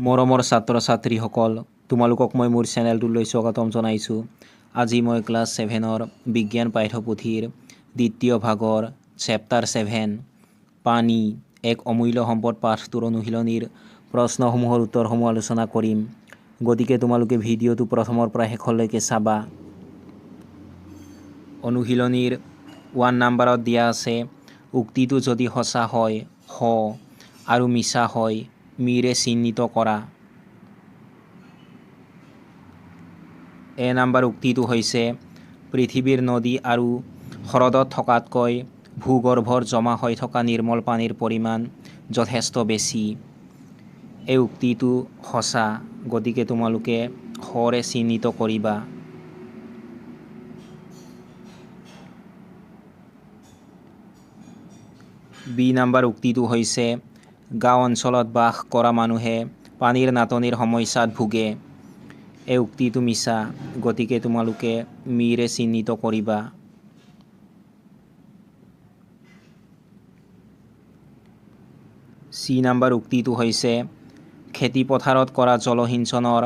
মৰমৰ ছাত্ৰ ছাত্ৰীসকল, তোমালোকক মই মোৰ চেনেলটোলৈ স্বাগতম জনাইছোঁ। আজি মই ক্লাছ 7ৰ বিজ্ঞান পাঠ্যপুথিৰ দ্বিতীয় ভাগৰ চেপ্টাৰ 7 পানী এক অমূল্য সম্পদ পাঠটোৰ অনুশীলনীৰ প্ৰশ্নসমূহৰ উত্তৰসমূহ আলোচনা কৰিম। গতিকে তোমালোকে ভিডিঅ'টো প্ৰথমৰ পৰা শেষলৈকে চাবা। অনুশীলনীৰ 1 নম্বৰত দিয়া আছে, উক্তিটো যদি সঁচা হয় হ আৰু মিছা হয় মিৰে চিহ্নিত কৰা। এ নম্বৰ উক্তিটো হৈছে, পৃথিৱীৰ নদী আৰু হ্ৰদত থকাতকৈ ভূগৰ্ভৰ জমা হৈ থকা নিৰ্মল পানীৰ পৰিমাণ যথেষ্ট বেছি। এই উক্তিটো সঁচা, গতিকে তোমালোকে হৰে চিহ্নিত কৰিবা। বি নম্বৰ উক্তিটো হৈছে, গাঁও অঞ্চলত বাস কৰা মানুহে পানীৰ নাটনিৰ সমস্যাত ভোগে। এই উক্তিটো মিছা, গতিকে তোমালোকে মিৰে চিহ্নিত কৰিবা। চি নম্বৰ উক্তিটো হৈছে, খেতি পথাৰত কৰা জলসিঞ্চনৰ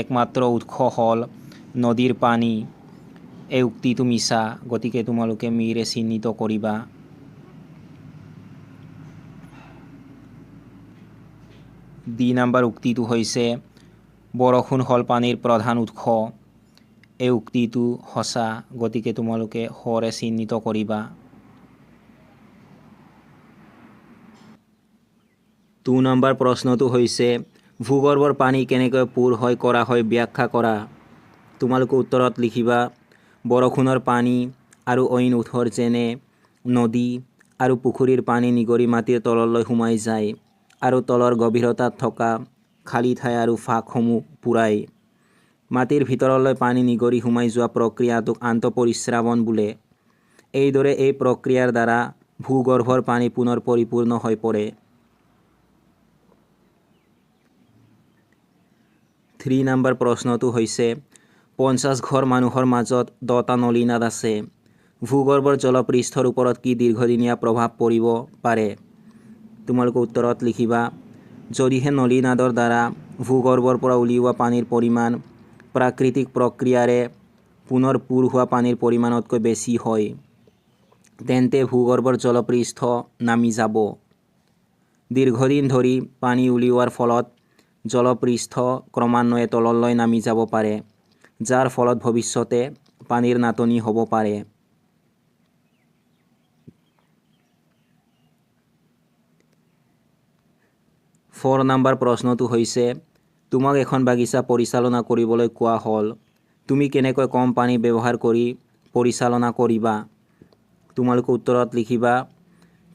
একমাত্ৰ উৎস হ'ল নদীৰ পানী। এই উক্তিটো মিছা, গতিকে তোমালোকে মিৰে চিহ্নিত কৰিবা। ডি নম্বৰ উক্তিটো হৈছে, বৰষুণ হ'ল পানীৰ প্ৰধান উৎস। এই উক্তিটো সঁচা, গতিকে তোমালোকে হৰে চিহ্নিত কৰিবা। 2 নম্বৰ প্ৰশ্নটো হৈছে, ভূগৰ্ভৰ পানী কেনেকৈ পূৰ কৰা হয় ব্যাখ্যা কৰা। তোমালোকে উত্তৰত লিখিবা, বৰষুণৰ পানী আৰু অইন উৎসৰ যেনে নদী আৰু পুখুৰীৰ পানী নিগৰি মাটিৰ তললৈ সোমাই যায় আৰু তলৰ গভীৰতাত থকা খালী ঠাই আৰু ফাঁকসমূহ পূৰায়। মাটিৰ ভিতৰলৈ পানী নিগৰি সোমাই যোৱা প্ৰক্ৰিয়াটোক আন্তঃপৰিস্ৰাৱণ বোলে। এইদৰে এই প্ৰক্ৰিয়াৰ দ্বাৰা ভূগৰ্ভৰ পানী পুনৰ পৰিপূৰ্ণ হৈ পৰে। 3 নম্বৰ প্ৰশ্নটো হৈছে, 50 ঘৰ মানুহৰ মাজত 10টা নলীনাদ আছে। ভূগৰ্ভৰ জলপৃষ্ঠৰ ওপৰত কি দীৰ্ঘদিনীয়া প্ৰভাৱ পৰিব পাৰে। তোমালোকে উত্তৰত লিখিবা, যদিহে নলীনাদৰ দ্বাৰা ভূগৰ্ভৰ পৰা উলিওৱা পানীৰ পৰিমাণ প্ৰাকৃতিক প্ৰক্ৰিয়াৰে পুনৰ পূৰ হোৱা পানীৰ পৰিমাণতকৈ বেছি হয়, তেন্তে ভূগৰ্ভৰ জলপৃষ্ঠ নামি যাব। দীৰ্ঘদিন ধৰি পানী উলিওৱাৰ ফলত জলপৃষ্ঠ ক্ৰমান্বয়ে তললৈ নামি যাব পাৰে, যাৰ ফলত ভৱিষ্যতে পানীৰ নাটনি হ'ব পাৰে। ফ'ৰ নম্বৰ প্ৰশ্নটো হৈছে, তোমাক এখন বাগিচা পৰিচালনা কৰিবলৈ কোৱা হ'ল। তুমি কেনেকৈ কম পানী ব্যৱহাৰ কৰি পৰিচালনা কৰিবা। তোমালোকে উত্তৰত লিখিবা,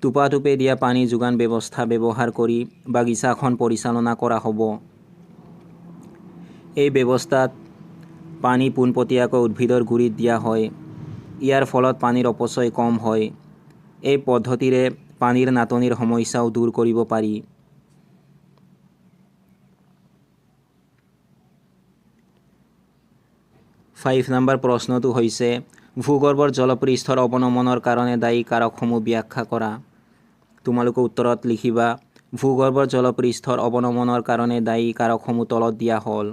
টোপাটোপে দিয়া পানী যোগান ব্যৱস্থা ব্যৱহাৰ কৰি বাগিচাখন পৰিচালনা কৰা হ'ব। এই ব্যৱস্থাত পানী পোনপটীয়াকৈ উদ্ভিদৰ গুৰিত দিয়া হয়। ইয়াৰ ফলত পানীৰ অপচয় কম হয়। এই পদ্ধতিৰে পানীৰ নাটনিৰ সমস্যাও দূৰ কৰিব পাৰি। ফাইভ নম্বৰ প্ৰশ্নটো হৈছে, ভূগৰ্ভৰ জলপৃষ্ঠৰ অৱনমনৰ কাৰণে দায়ী কাৰকসমূহ ব্যাখ্যা কৰা। তোমালোকে উত্তৰত লিখিবা, ভূগৰ্ভৰ জলপৃষ্ঠৰ অৱনমনৰ কাৰণে দায়ী কাৰকসমূহ তলত দিয়া হ'ল।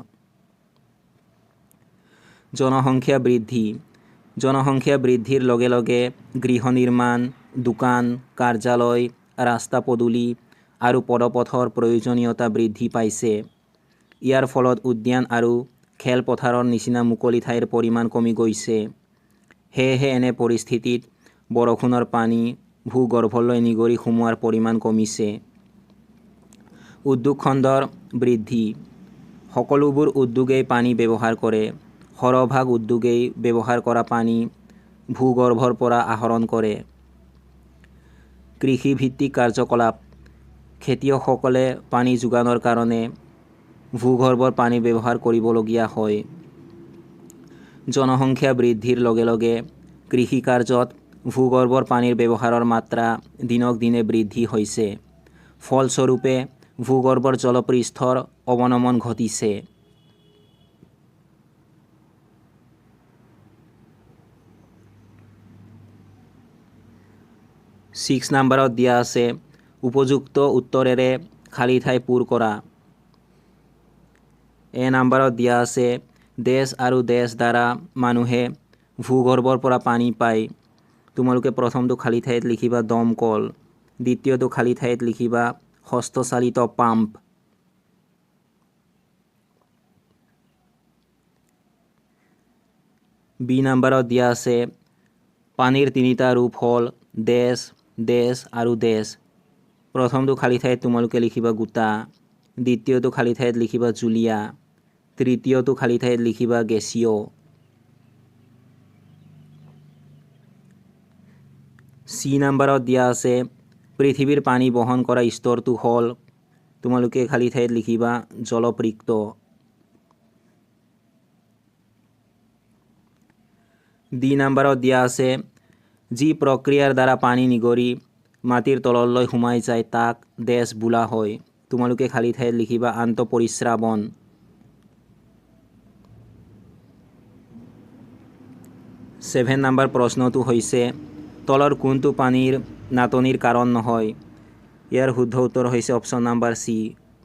জনসংখ্যা বৃদ্ধি। জনসংখ্যা বৃদ্ধিৰ লগে লগে গৃহ নিৰ্মাণ, দোকান, কাৰ্যালয়, ৰাস্তা পদূলি আৰু পদপথৰ প্ৰয়োজনীয়তা বৃদ্ধি পাইছে। ইয়াৰ ফলত উদ্যান আৰু খেলপথাৰৰ নিচিনা মুকলি ঠাইৰ পৰিমাণ কমি গৈছে। সেয়েহে এনে পৰিস্থিতিত বৰষুণৰ পানী ভূগৰ্ভলৈ নিগৰি সোমোৱাৰ পৰিমাণ কমিছে। উদ্যোগ খণ্ডৰ বৃদ্ধি। সকলোবোৰ উদ্যোগেই পানী ব্যৱহাৰ কৰে। সৰহভাগ উদ্যোগেই ব্যৱহাৰ কৰা পানী ভূগৰ্ভৰ পৰা আহৰণ কৰে। কৃষিভিত্তিক কাৰ্যকলাপ। খেতিয়কসকলে পানী যোগানৰ কাৰণে ভূগৰ্ভৰ পানী ব্যৱহাৰ কৰিবলগীয়া হয়। জনসংখ্যা বৃদ্ধিৰ লগে লগে কৃষিকাৰ্যত ভূগৰ্ভৰ পানীৰ ব্যৱহাৰৰ মাত্ৰা দিনক দিনে বৃদ্ধি হৈছে। ফলস্বৰূপে ভূগৰ্ভৰ জলপৃষ্ঠৰ অৱনমন ঘটিছে। 6 নম্বৰত দিয়া আছে, উপযুক্ত উত্তৰেৰে খালী ঠাই পূৰ কৰা। এ নাম্বাৰত দিয়া আছে দেশ আৰু দেশ দ্বাৰা মানুহে ভূগৰ্ভৰ পৰা পানী পায়। তোমালোকে প্ৰথমটো খালী ঠাইত লিখিবা দমকল, দ্বিতীয়টো খালী ঠাইত লিখিবা হস্তচালিত পাম্প। বি নাম্বাৰত দিয়া আছে পানীৰ তিনিটা ৰূপ হ'ল দেশ, দেশ আৰু দেশ। প্ৰথমটো খালী ঠাইত তোমালোকে লিখিবা গোটা, দ্বিতীয়টো খালী ঠাইত লিখিবা জুলীয়া, তৃতীয়টো খালী ঠাইত লিখিবা গেছীয়। চি নাম্বাৰত দিয়া আছে পৃথিৱীৰ পানী বহন কৰা স্তৰটো হ'ল, তোমালোকে খালী ঠাইত লিখিবা জলপৃক্ত। ডি নাম্বাৰত দিয়া আছে যি প্ৰক্ৰিয়াৰ দ্বাৰা পানী নিগৰি মাটিৰ তললৈ সোমাই যায় তাক দেশ বোলা হয়। তোমালোকে খালী ঠাইত লিখিবা আন্তঃপৰিস্ৰাৱণ। 7 নম্বৰ প্ৰশ্নটো হৈছে তলৰ কোনটো পানীৰ নাটনিৰ কাৰণ নহয়? ইয়াৰ শুদ্ধ উত্তৰ হৈছে অপশ্যন নম্বৰ চি,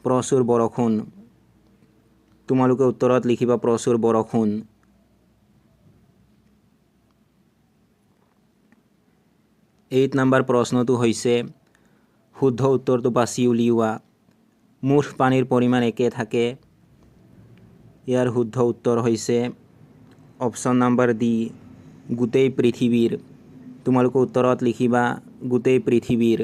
প্ৰচুৰ বৰষুণ। তোমালোকে উত্তৰত লিখিবা প্ৰচুৰ বৰষুণ। 8 নম্বৰ প্ৰশ্নটো হৈছে শুদ্ধ উত্তৰটো বাছি উলিওৱা। মুঠ পানীৰ পৰিমাণ একে থাকে। ইয়াৰ শুদ্ধ উত্তৰ হৈছে অপশ্যন নম্বৰ ডি, গোটেই পৃথিৱীৰ। তোমালোকে উত্তৰত লিখিবা গোটেই পৃথিৱীৰ।